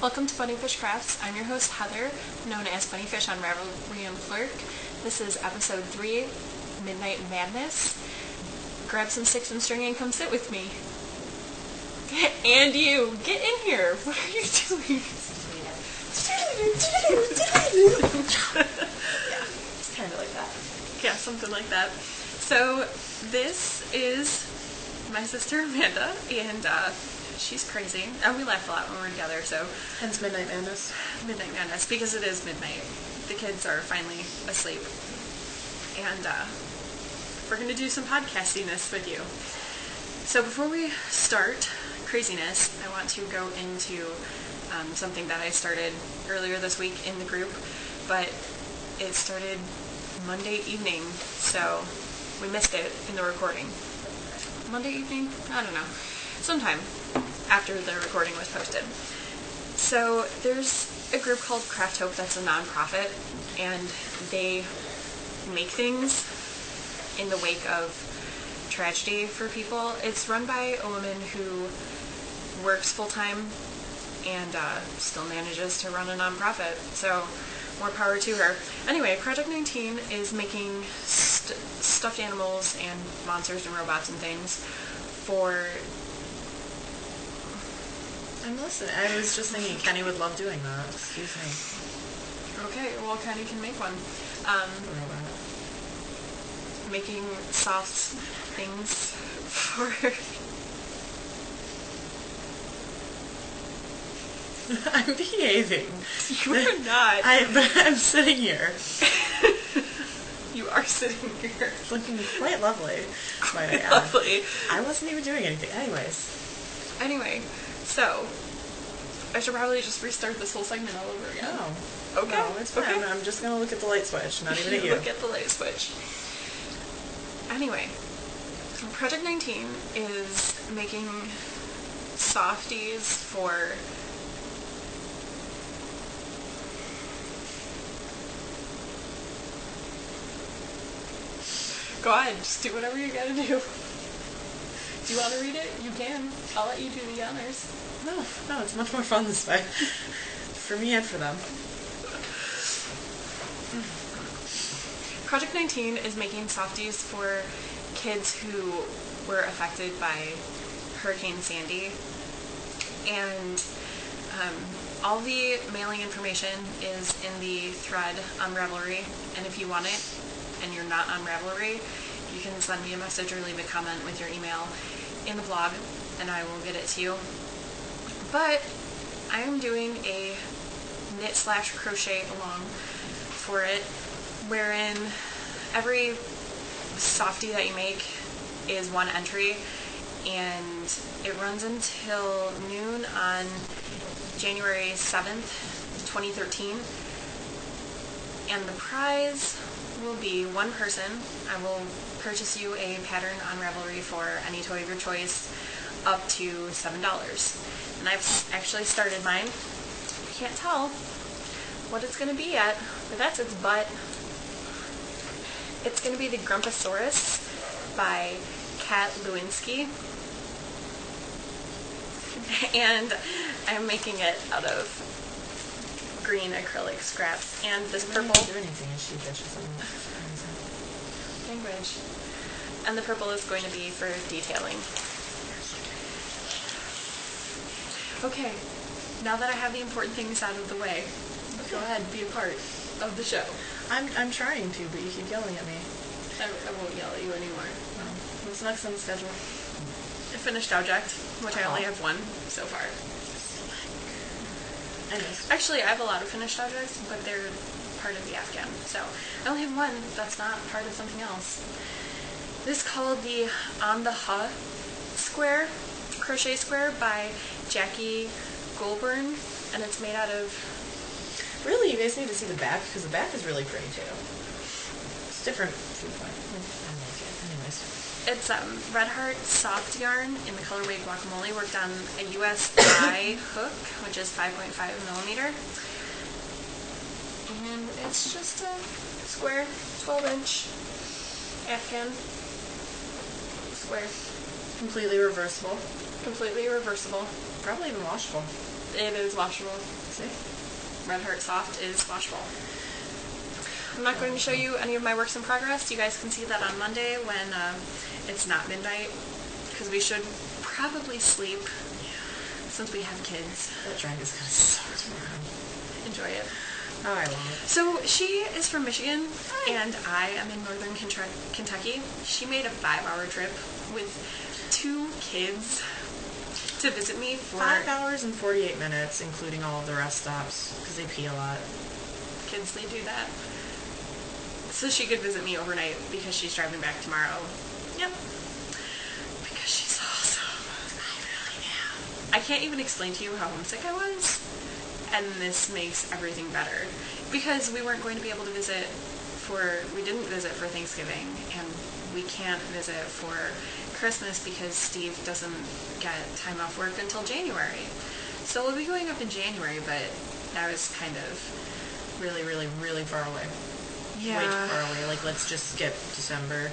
Welcome to Bunnyfish Crafts. I'm your host Heather, known as Bunnyfish on Ravelry and Flirk. This is episode 3, Midnight Madness. Grab some sticks and string and come sit with me. And you, get in here. What are you doing? Yeah, it's kind of like that. Yeah, something like that. So this is my sister Amanda, and she's crazy. And we laugh a lot when we're together, so... Hence Midnight Madness. Midnight Madness, because it is midnight. The kids are finally asleep. And we're going to do some podcastiness with you. So before we start craziness, I want to go into something that I started earlier this week in the group, but it started Monday evening, so we missed it in the recording. Monday evening? I don't know. Sometime after the recording was posted. So there's a group called Craft Hope that's a non-profit, and they make things in the wake of tragedy for people. It's run by a woman who works full-time and still manages to run a non-profit, so more power to her. Anyway, Project 19 is making stuffed animals and monsters and robots and things for... I'm listening. I was just thinking Kenny would love doing that. Excuse me. Okay, well, Kenny can make one. Making soft things for... I'm behaving. You are not. I'm sitting here. You are sitting here. Looking quite lovely. Might I add. Lovely. I wasn't even doing anything. Anyway, so I should probably just restart this whole segment all over again. No. Okay. No, it's fine. Okay. I'm just going to look at the light switch, not even at you. Look at the light switch. Anyway, Project 19 is making Softies for... Go ahead, just do whatever you gotta do. Do you want to read it? You can. I'll let you do the honors. No, it's much more fun this way. For me and for them. Project 19 is making Softies for kids who were affected by Hurricane Sandy. And all the mailing information is in the thread on Ravelry. And if you want it, and you're not on Ravelry, you can send me a message or leave a comment with your email in the blog, and I will get it to you. But I am doing a knit/crochet along for it, wherein every softie that you make is one entry, and it runs until noon on January 7th, 2013. And the prize will be one person. I will purchase you a pattern on Ravelry for any toy of your choice up to $7. And I've actually started mine. I can't tell what it's going to be yet, but that's its butt. It's going to be the Grumposaurus by Kat Lewinsky. And I'm making it out of green acrylic scraps, and this purple... do anything as she bitches on language. And the purple is going to be for detailing. Okay, now that I have the important things out of the way, go ahead and be a part of the show. I'm trying to, but you keep yelling at me. I won't yell at you anymore. What's next on the schedule? A finished object, which I only have one so far. Anyways. Actually, I have a lot of finished objects, but they're part of the Afghan. So I only have one that's not part of something else. This is called the On the Ha square, crochet square by Jackie Goulburn, and it's made out of... Really, you guys need to see the back, because the back is really pretty too. It's different food point. I like it. Anyways. It's Red Heart soft yarn in the colorway Guacamole, worked on a US eye hook, which is 5.5 millimeter. And it's just a square, 12-inch Afghan square. Completely reversible. Completely reversible. Probably even washable. It is washable. See? Red Heart Soft is washable. I'm not going to show you any of my works in progress. You guys can see that on Monday when it's not midnight, because we should probably sleep since we have kids. That drink is going to suck tomorrow. Enjoy it. Oh, I love it. So she is from Michigan, and I am in northern Kentucky. She made a 5-hour trip with 2 kids to visit me for 5 hours and 48 minutes, including all of the rest stops, because they pee a lot. kids. They do that. So she could visit me overnight because she's driving back tomorrow. Yep. Because she's awesome. I really am. I can't even explain to you how homesick I was. And this makes everything better. Because we weren't going to be able to visit we didn't visit for Thanksgiving, and we can't visit for Christmas because Steve doesn't get time off work until January. So we'll be going up in January, but that was kind of Really, really, really far away. yeah. Way too far away. Like, let's just skip December.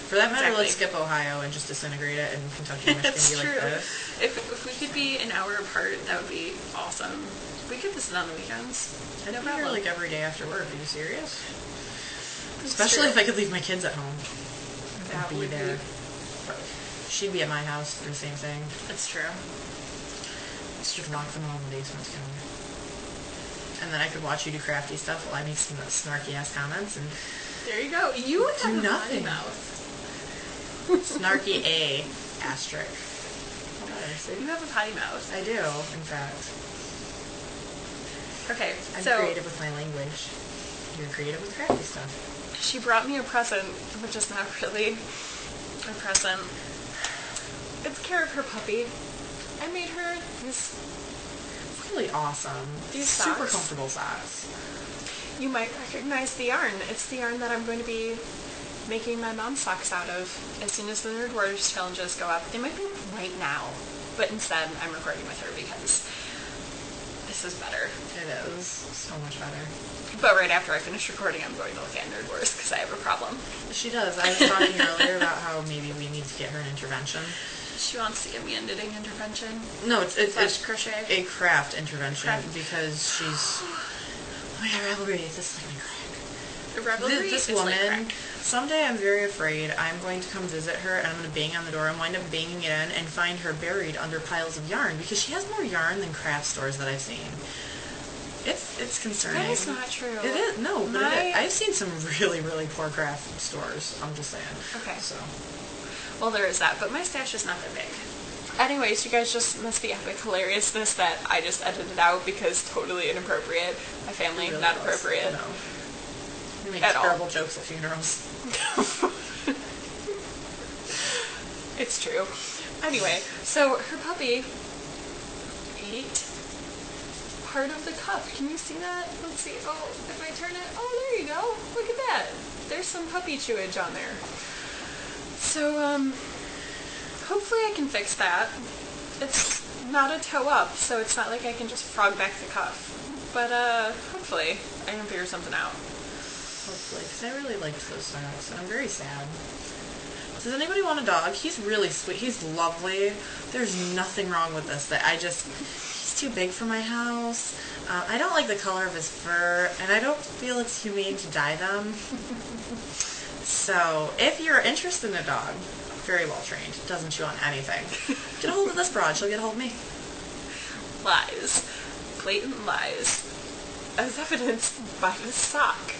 For that matter, Exactly. let's skip Ohio and just disintegrate it, and Kentucky and Michigan That's be true. like this. If we could be an hour apart, that would be awesome. We could visit on the weekends. I'd No be here problem. like every day after work. Are you serious? That's Especially true. if I could leave my kids at home. That And be would be- there. She'd be at my house for the same thing. It's true. Let's just lock them all in the basement together. And then I could watch you do crafty stuff while I make some snarky ass comments and There you go. You Do have a nothing. potty mouth. snarky A asterisk. See? You have a potty mouth. I do, in fact. Okay, I'm so creative with my language. You're creative with crafty stuff. she brought me a present, which is not really a present. It's care of her puppy. I made her this. Really awesome. These super socks. comfortable socks. You might recognize the yarn. It's the yarn that I'm going to be making my mom's socks out of as soon as the Nerd Wars challenges go up. They might be right now, but instead I'm recording with her because this is better. It is so much better. But right after I finish recording, I'm going to look at Nerd Wars because I have a problem. She does. I was talking earlier about how maybe we need to get her an intervention. She wants to give me a knitting intervention. No, it's Crochet. a craft intervention Craft. because she's. Oh my god, Revelry, this is like my crack. The Revelry This is woman, like crack. someday I'm very afraid I'm going to come visit her and I'm going to bang on the door and wind up banging it in and find her buried under piles of yarn because she has more yarn than craft stores that I've seen. It's concerning. That is not true. It is, no, but My- I've seen some really, really poor craft stores, I'm just saying. Okay. So, Well, there is that, but my stash is not that big. Anyways, you guys just must be epic hilariousness that I just edited out because totally inappropriate. My family, it really not was. appropriate. No. We make At all. terrible jokes at funerals. It's true. Anyway, so her puppy ate part of the cup. Can you see that? Let's see. Oh, if I turn it. Oh, there you go. Look at that. There's some puppy chewage on there. So, hopefully I can fix that. It's not a toe up, so it's not like I can just frog back the cuff. But, hopefully I can figure something out. Hopefully, because I really liked those socks, and I'm very sad. Does anybody want a dog? He's really sweet. He's lovely. There's nothing wrong with this. He's too big for my house. I don't like the color of his fur, and I don't feel it's humane to dye them. So, if you're interested in a dog, very well trained, doesn't chew on anything, get a hold of this broad. She'll get a hold of me. Lies. Blatant lies. As evidenced by this sock.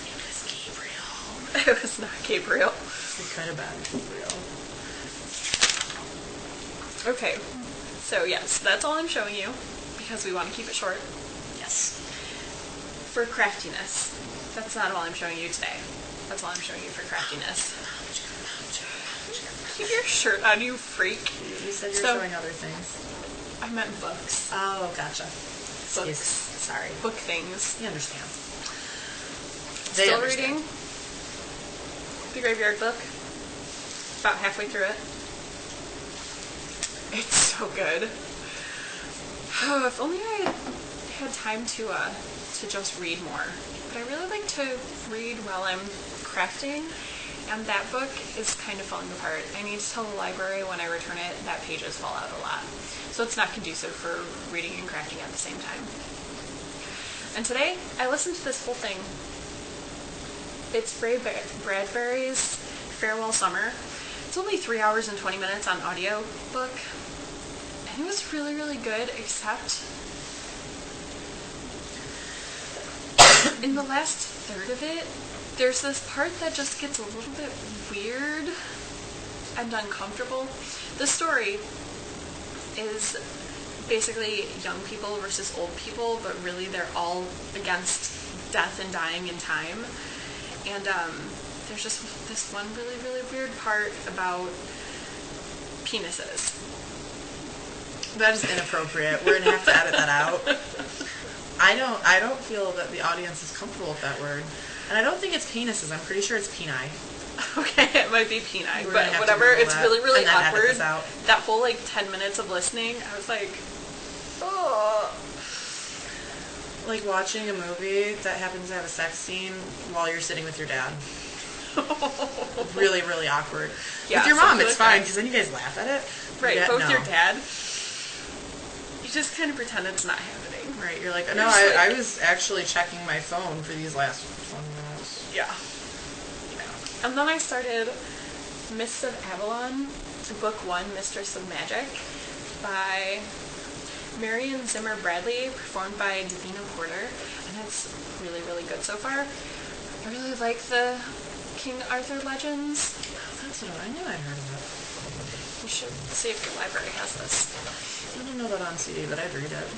It was Gabriel. It was not Gabriel. It could have been Gabriel. Okay, so yes, that's all I'm showing you because we want to keep it short. Yes. For craftiness, that's not all I'm showing you today. That's all I'm showing you for craftiness. Keep your shirt on, you freak. You said you were So- showing other things. I meant books. Oh, gotcha. Books. Sorry. Book things. You understand. Still reading The Graveyard Book. About halfway through it. It's so good. Oh, if only I had time to just read more. But I really like to read while I'm crafting, And that book is kind of falling apart. I need to tell the library when I return it that pages fall out a lot. So it's not conducive for reading and crafting at the same time. And today, I listened to this whole thing. It's Ray Bradbury's Farewell Summer. It's only 3 hours and 20 minutes on audio book. And it was really, really good, except in the last third of it, there's this part that just gets a little bit weird and uncomfortable. The story is basically young people versus old people, but really they're all against death and dying in time. And there's just this one really, really weird part about penises. That is inappropriate. We're gonna have to edit that out. I don't feel that the audience is comfortable with that word. And I don't think it's penises. I'm pretty sure it's peni. Okay, it might be peni, but whatever. It's really, really awkward. That whole 10 minutes of listening, I was like, oh. Like watching a movie that happens to have a sex scene while you're sitting with your dad. Really, really awkward. Yeah, with your mom, it's fine, because then you guys laugh at it. Right, but with your dad, you just kind of pretend it's not happening. Right, you're like, no, I was actually checking my phone for these last 20 minutes. Yeah. And then I started Mists of Avalon, Book 1, Mistress of Magic, by Marion Zimmer Bradley, performed by Davina Porter, and it's really, really good so far. I really like the King Arthur legends. That's what I knew I'd heard of it. You should see if your library has this. I don't know that on CD, but I'd read it.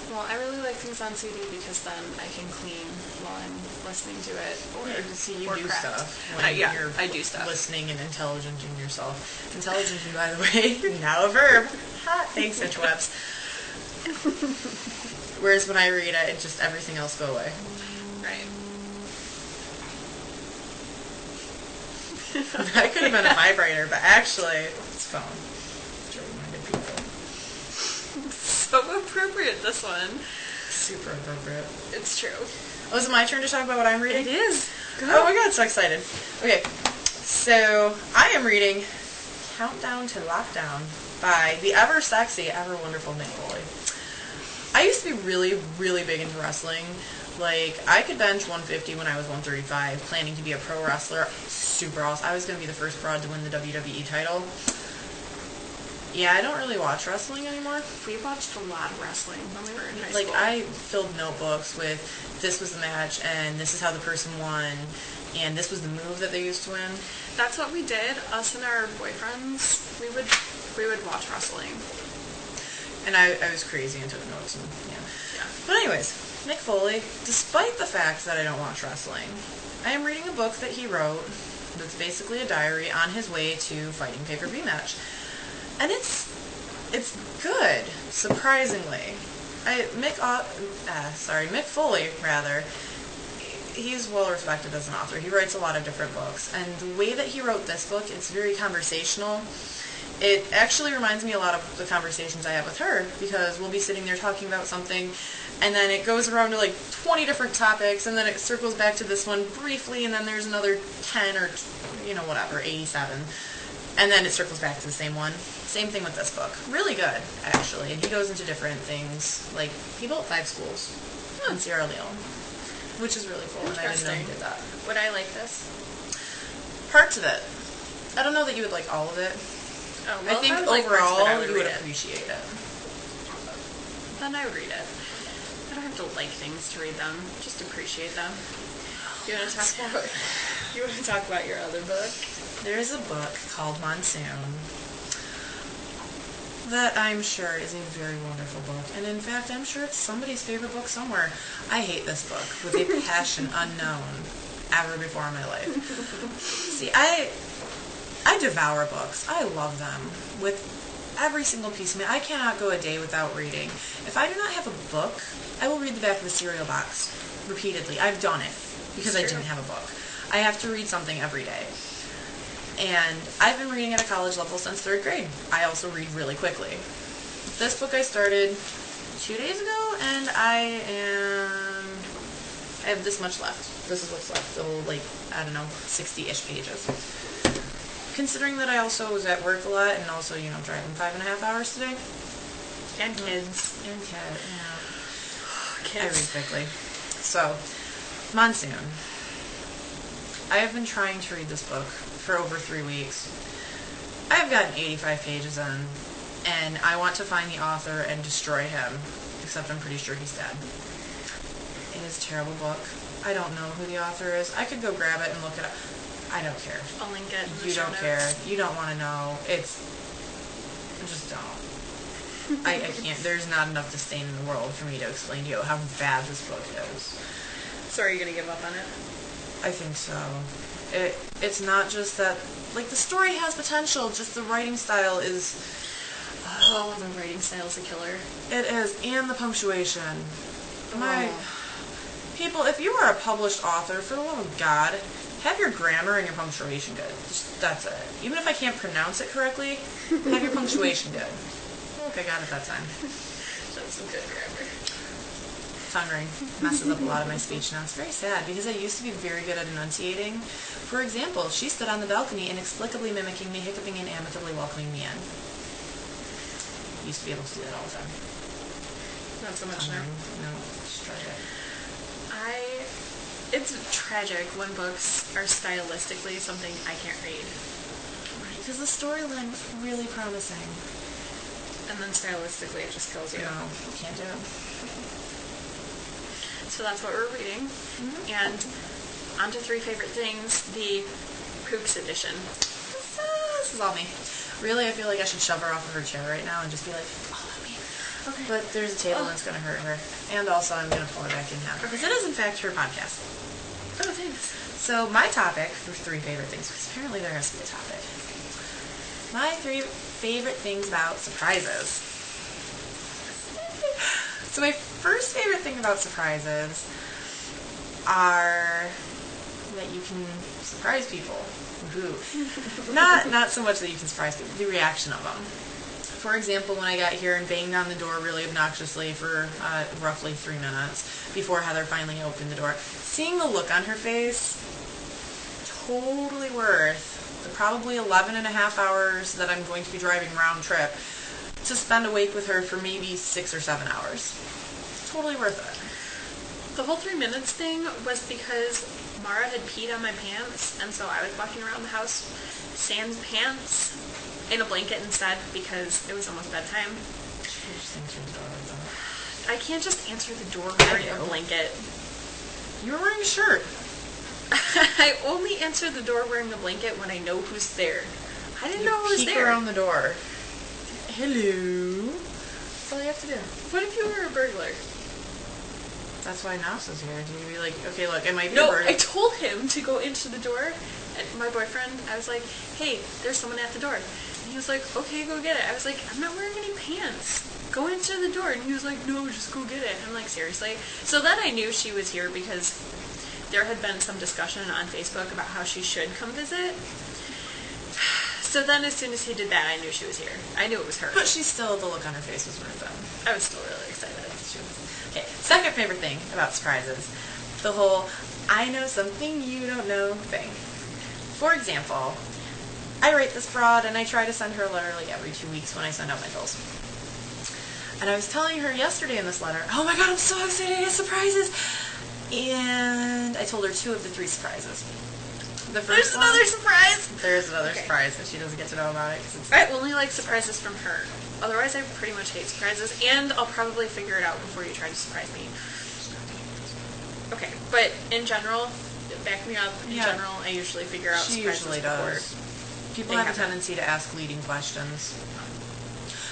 Well, I really like things on CD because then I can clean while I'm listening to it. Or see, you or do craft. stuff when you're I do stuff. Listening and intelligenting yourself. Intelligenting, by the way, now a verb. Ha, thanks, interwebs. Whereas when I read it, just everything else go away. Right. That could have been a vibrator, but actually, it's phone. So appropriate, this one. Super appropriate. It's true. Oh, is it my turn to talk about what I'm reading? It is. Go. Oh my god, so excited. Okay, so I am reading Countdown to Lockdown by the ever sexy, ever wonderful Nick Foley. I used to be really, really big into wrestling. Like, I could bench 150 when I was 135, planning to be a pro wrestler. Super awesome. I was going to be the first broad to win the WWE title. Yeah, I don't really watch wrestling anymore. We watched a lot of wrestling when we were in high school. Like, I filled notebooks with, this was the match, and this is how the person won, and this was the move that they used to win. That's what we did. Us and our boyfriends, we would watch wrestling. And I was crazy and took notes. And, yeah. But anyways, Nick Foley, despite the fact that I don't watch wrestling, I am reading a book that he wrote that's basically a diary on his way to fighting pay-per-view match. And it's good, surprisingly. Mick Foley, rather, he's well respected as an author. He writes a lot of different books. And the way that he wrote this book, it's very conversational. It actually reminds me a lot of the conversations I have with her, because we'll be sitting there talking about something, and then it goes around to 20 different topics, and then it circles back to this one briefly, and then there's another 10 or, 87. And then it circles back to the same one. Same thing with this book. Really good, actually. And he goes into different things. Like, he built 5 schools in Sierra Leone, which is really cool, and I didn't know he did that. Would I like this? Parts of it. I don't know that you would like all of it. Oh, well, I think overall you would appreciate it. Then I would read it. I don't have to like things to read them. Just appreciate them. You want to talk about your other book? There's a book called Monsoon that I'm sure is a very wonderful book. And in fact, I'm sure it's somebody's favorite book somewhere. I hate this book with a passion unknown ever before in my life. See, I devour books. I love them with every single piece of me. I cannot go a day without reading. If I do not have a book, I will read the back of a cereal box repeatedly. I've done it because I didn't have a book. I have to read something every day. And I've been reading at a college level since 3rd grade. I also read really quickly. This book I started 2 days ago, and I I have this much left. This is what's left. So, like, I don't know, 60-ish pages. Considering that I also was at work a lot and also, you know, driving 5.5 hours today. And kids. And cat, yeah. Kids. I read quickly. So, Monsoon. I have been trying to read this book for over 3 weeks. I have gotten 85 pages in, and I want to find the author and destroy him, except I'm pretty sure he's dead. It is a terrible book. I don't know who the author is. I could go grab it and look it up. I don't care. I'll link it in the You show don't notes. care. You don't want to know. Just don't. I can't. There's not enough disdain in the world for me to explain to you how bad this book is. So are you going to give up on it? I think so. It's not just that, like, the story has potential, just the writing style is... Oh, the writing style is a killer. It is, and the punctuation. Oh. People, if you are a published author, for the love of God, have your grammar and your punctuation good. That's it. Even if I can't pronounce it correctly, have your punctuation good. I think I got it that time. That's some good grammar. Tongue ring messes up a lot of my speech now. It's very sad because I used to be very good at enunciating. For example, she stood on the balcony inexplicably mimicking me, hiccuping and amicably welcoming me in. Used to be able to do that all the time. Not so much now. No, just tried it. It's tragic when books are stylistically something I can't read. Right, because the storyline was really promising. And then stylistically it just kills you. No, can't do it. So that's what we're reading. Mm-hmm. And on to 3 favorite things, the Pooks edition. This is all me. Really, I feel like I should shove her off of her chair right now and just be like, all of me. Okay. But there's a table and it's going to hurt her. And also I'm going to pull her back in half. Because it is, in fact, her podcast. Oh, thanks. So my topic for 3 favorite things, because apparently there has to be a topic. My 3 favorite things about surprises. So my first favorite thing about surprises are that you can surprise people. Woohoo. Not so much that you can surprise people, the reaction of them. For example, when I got here and banged on the door really obnoxiously for roughly 3 minutes before Heather finally opened the door, seeing the look on her face, totally worth the probably 11.5 hours that I'm going to be driving round trip to spend awake with her for maybe 6 or 7 hours. Totally worth it. The whole 3 minutes thing was because Mara had peed on my pants, and so I was walking around the house sans pants in a blanket instead because it was almost bedtime. I can't just answer the door wearing a blanket. You were wearing a shirt. I only answer the door wearing a blanket when I know who's there. I didn't know who was peek there. around the door. Hello. That's all you have to do. What if you were a burglar? That's why Nas is here. Do you be like, okay, look, it might be a No, burglar. I told him to go into the door. And my boyfriend, I was like, hey, there's someone at the door. And he was like, okay, go get it. I was like, I'm not wearing any pants. Go into the door. And he was like, no, just go get it. I'm like, seriously? So then I knew she was here because there had been some discussion on Facebook about how she should come visit. So then as soon as he did that, I knew she was here. I knew it was her. But she still, the look on her face was worth it. I was still really excited. Okay, second favorite thing about surprises, the whole I know something you don't know thing. For example, I rate this broad and I try to send her a letter like every 2 weeks when I send out my bills. And I was telling her yesterday in this letter, oh my god, I'm so excited to get surprises. And I told her 2 of the 3 surprises. The first There's another surprise! There's another surprise that she doesn't get to know about it. I only like surprises from her. Otherwise, I pretty much hate surprises, and I'll probably figure it out before you try to surprise me. Okay, but in general, back me up. In general, I usually figure out She surprises usually before. does. People have a tendency to ask leading questions.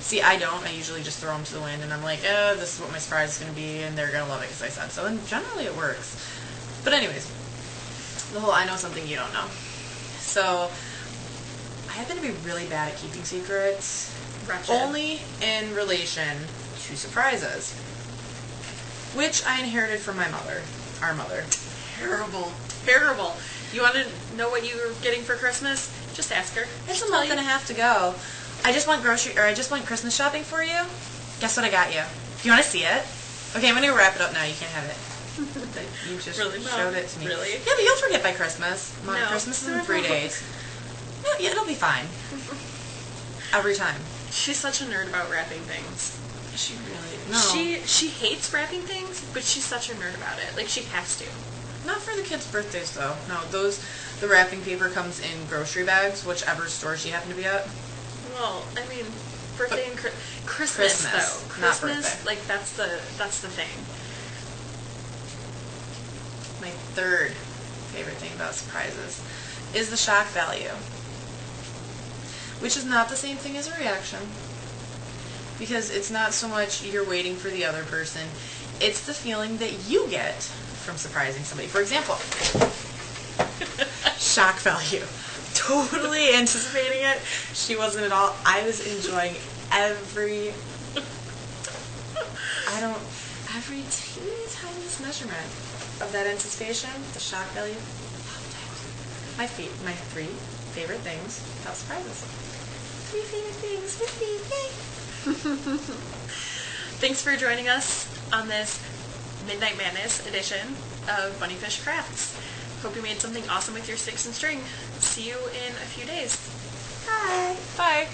See, I don't. I usually just throw them to the wind, and I'm like, this is what my surprise is going to be, and they're going to love it because I said so. And generally, it works. But anyways, the whole I know something you don't know. So, I happen to be really bad at keeping secrets. Wretched. Only in relation to surprises. Which I inherited from my mother. Our mother. Terrible. Terrible. You want to know what you were getting for Christmas? Just ask her. It's a month and a half to go. I just went Christmas shopping for you. Guess what I got you? Do you want to see it? Okay, I'm going to wrap it up now. You can't have it. You just Really, Mom? showed it to me. Really? Yeah, but you'll forget by Christmas. Mom, No. Christmas is in 3 days. Yeah, it'll be fine. Every time. She's such a nerd about wrapping things. She really... No. She hates wrapping things, but she's such a nerd about it. Like, she has to. Not for the kids' birthdays, though. No, the wrapping paper comes in grocery bags, whichever store she happened to be at. Well, I mean, birthday and Christmas, though. Not Christmas, birthday. like, that's the thing. My third favorite thing about surprises is the shock value, which is not the same thing as a reaction, because it's not so much you're waiting for the other person, it's the feeling that you get from surprising somebody. For example, shock value. Totally anticipating it. She wasn't at all. I was enjoying every teeny tiniest measurement of that anticipation, the shock value. Loved it. My 3 favorite things about surprises. 3 favorite things with me. Yay! Thanks for joining us on this Midnight Madness edition of Bunnyfish Crafts. Hope you made something awesome with your sticks and string. See you in a few days. Bye. Bye.